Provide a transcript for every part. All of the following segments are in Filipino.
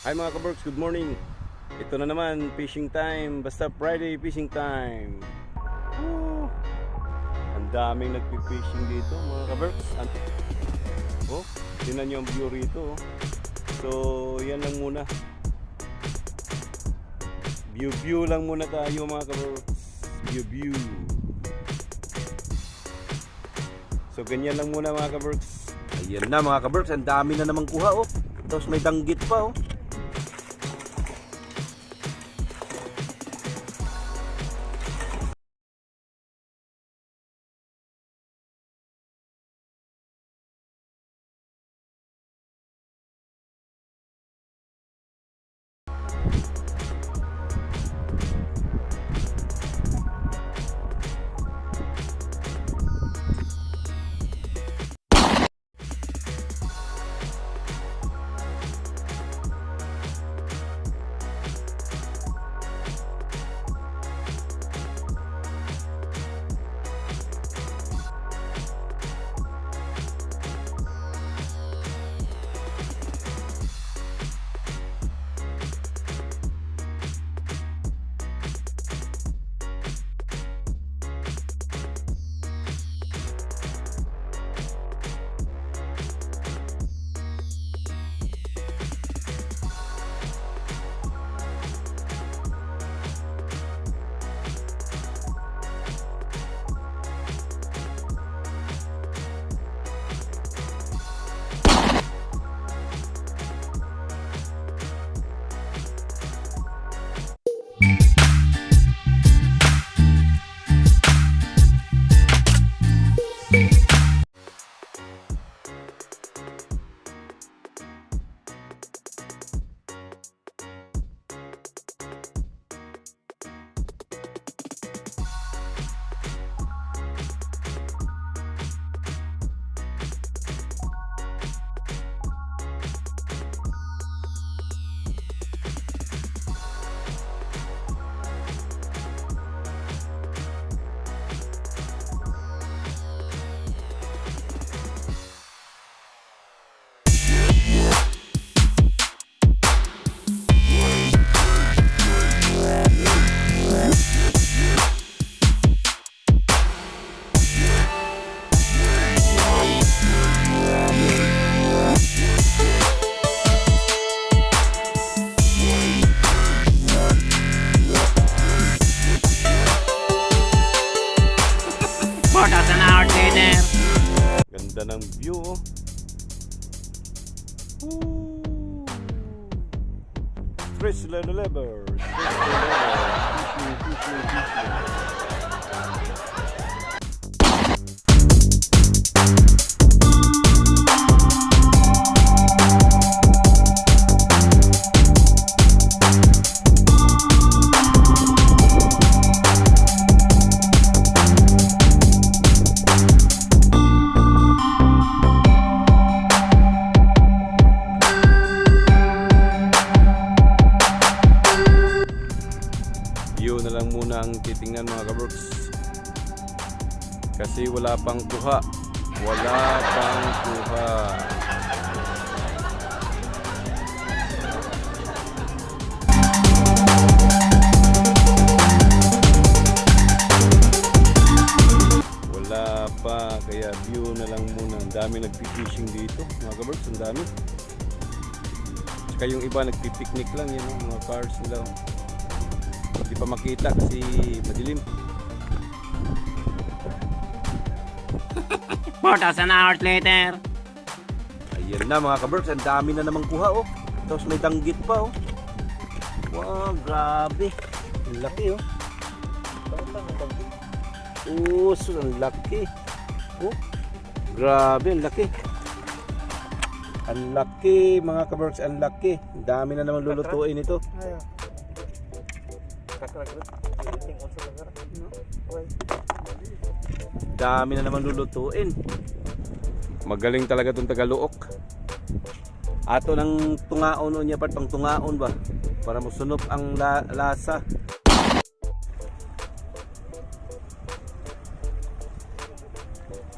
Hi mga kaberks, good morning. Ito na naman, fishing time. Basta Friday fishing time. Woo! Ang daming nagpi-fishing dito mga kaberks. Oh, tingnan nyo ang view rito. So, yan lang muna. View lang muna tayo mga kaberks. View. So, ganyan lang muna mga kaberks. Ayan na mga kaberks, ang dami na namang kuha oh. Tapos may danggit pa oh. Ganda ng view oh. Stress level. View na lang muna ang titingnan mga kaberks kasi wala pang kuha kaya view na lang muna. Ang dami nagpi-fishing dito mga kaberks, ang dami. Tsaka yung iba nagpi-picnic lang yun, mga cars nila. Hindi pa makita kasi madilim. 4,000 hours later. Ayan na mga kaberks, ang dami na namang kuha oh. Tapos may danggit pa oh. Wow, grabe. Ang laki oh. So ang laki. Oh, grabe, ang laki. Ang laki mga kaberks, ang laki. Ang dami na namang lulutuin ito. Dami na naman lulutuin. Magaling talaga itong Tagaluok. Ato ng tungaon niya part pang tungaon ba para masunop ang lasa.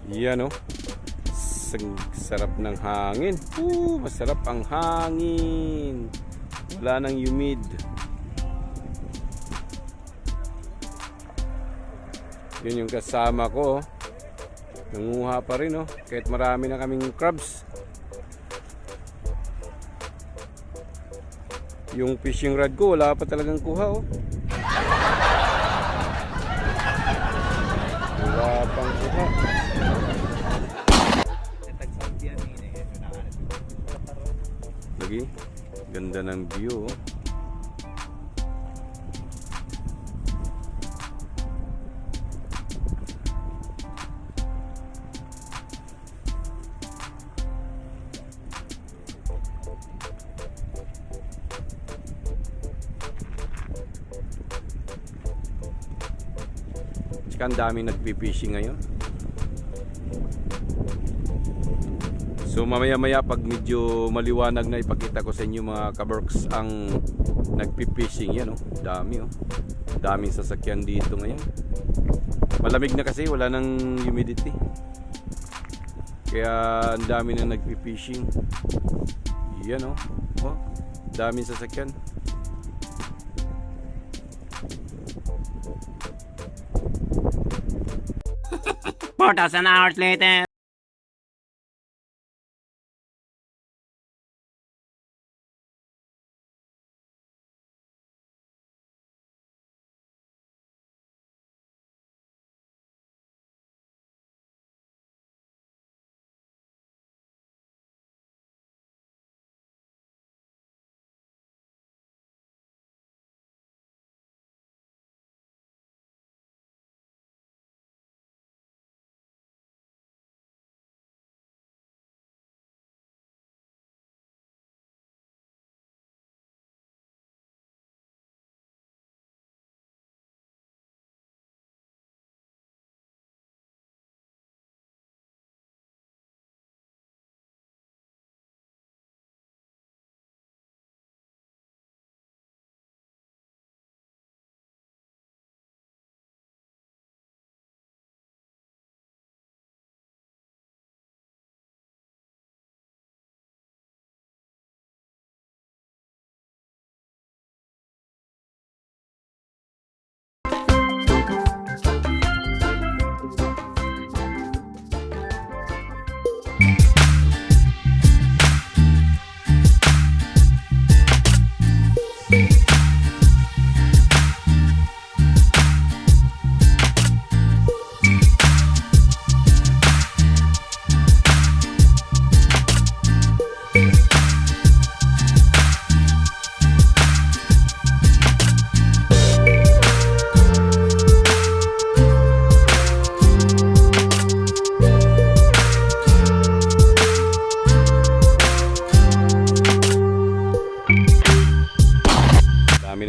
Yan oh. Sarap ng hangin. Masarap ang hangin. Wala nang humid. Yun yung kasama ko. Nanguha pa rin, oh. Kahit marami na kaming crabs. Yung fishing rod ko, wala pa talagang kuha, oh. Wala pang kuha. Lagi, ganda ng view, oh. Tsaka ang daming nagpipishing ngayon. So mamaya-maya pag medyo maliwanag na ipakita ko sa inyo mga kaberks ang nagpipishing. Yan, oh. Dami, oh. Daming sasakyan dito ngayon. Malamig na kasi, wala nang humidity. Kaya ang dami na nagpipishing. Yan, oh. Oh, daming sasakyan. An hours later.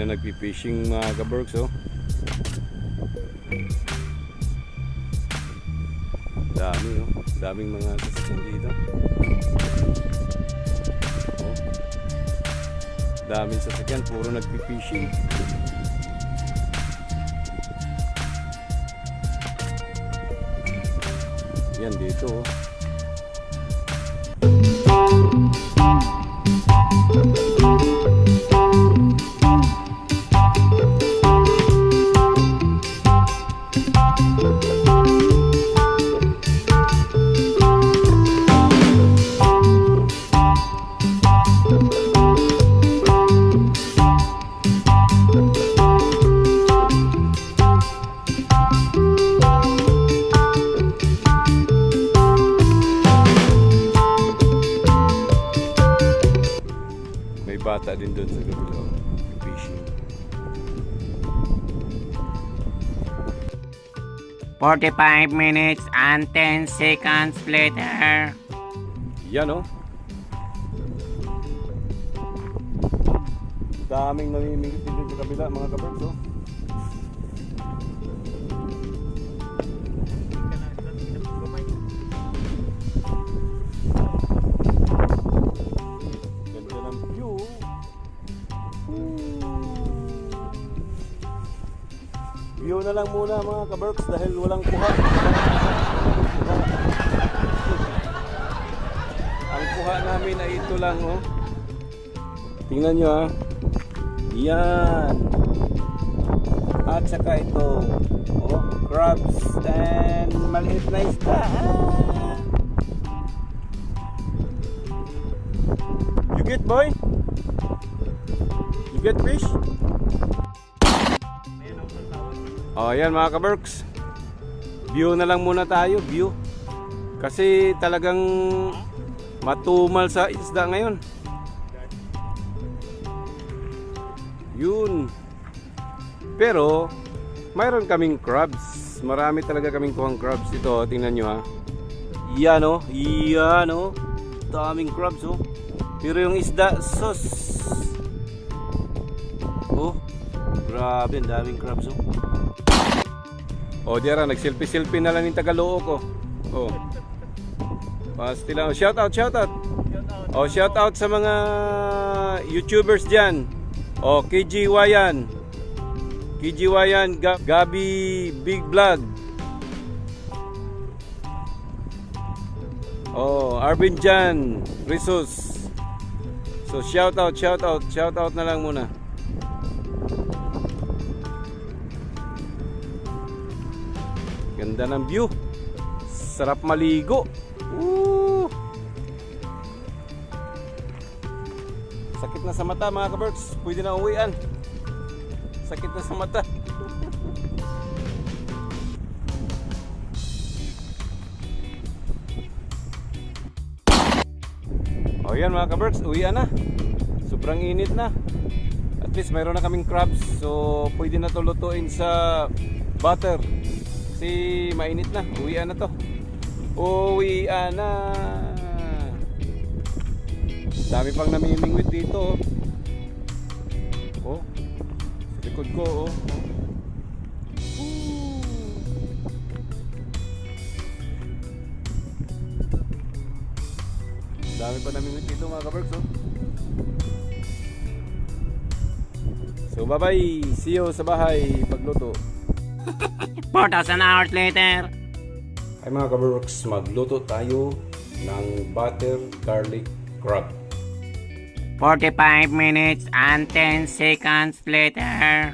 Nagpipishing mga kaberks, oh. Dami, oh. Daming mga sasakyan dito, oh. Daming sasakyan, puro nagpipishing. Yan dito, oh. Bata din doon sa kabila, fishing. 45 minutes and 10 seconds later. Yan, oh. Daming namimingit din doon sa kabila mga kaberks, oh. View na lang muna mga kaberks dahil walang kuha. Ang kuha namin ay ito lang, oh. Tingnan nyo, ah. Yan. At saka ito. Oh, crabs and maliit na isda. You get, boy? You get fish? Oh, yan mga kaberks. View na lang muna tayo, view. Kasi talagang matumal sa isda ngayon. Yun. Pero mayroon kaming crabs. Marami talaga kaming kuhang crabs ito. Tingnan nyo ha. Yan o. Yan o. Daming crabs o. Pero yung isda, sus. Oh. Grabe. Ang daming crabs o. O diara. Nagsilpi-silpi na lang yung Tagaloo ko. Oh. Pasti lang. Shout out, shout out. Oh, shout out sa mga YouTubers dyan. Oh, KG Wayan. KG Wayan, Gabi Big Vlog. Oh, Arvin Jan Risus. So shout out na lang muna. Ganda ng view. Sarap maligo. Woo! Sakit na sa mata mga kaberks. Pwede na uwian. Sakit na sa mata. O yan mga kaberks, uwian na. Sobrang init na. At least mayroon na kaming crabs. So pwede na to lutuin sa butter. Kasi mainit na. Uwian na to. Uwian na. Dami pang namimingwit dito. Oh. Sa likod ko, oh. Dami pa namimingwit dito mga kaberks, oh. So bye-bye. See you sa bahay pagluto. 4,000 hours later. Ay mga kaberks, magluto tayo ng butter garlic crab. 45 minutes and 10 seconds later.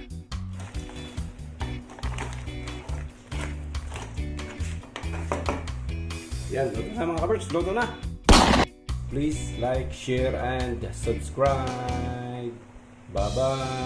Yan, luto na mga kaberks, luto na. Please like, share, and subscribe. Bye-bye.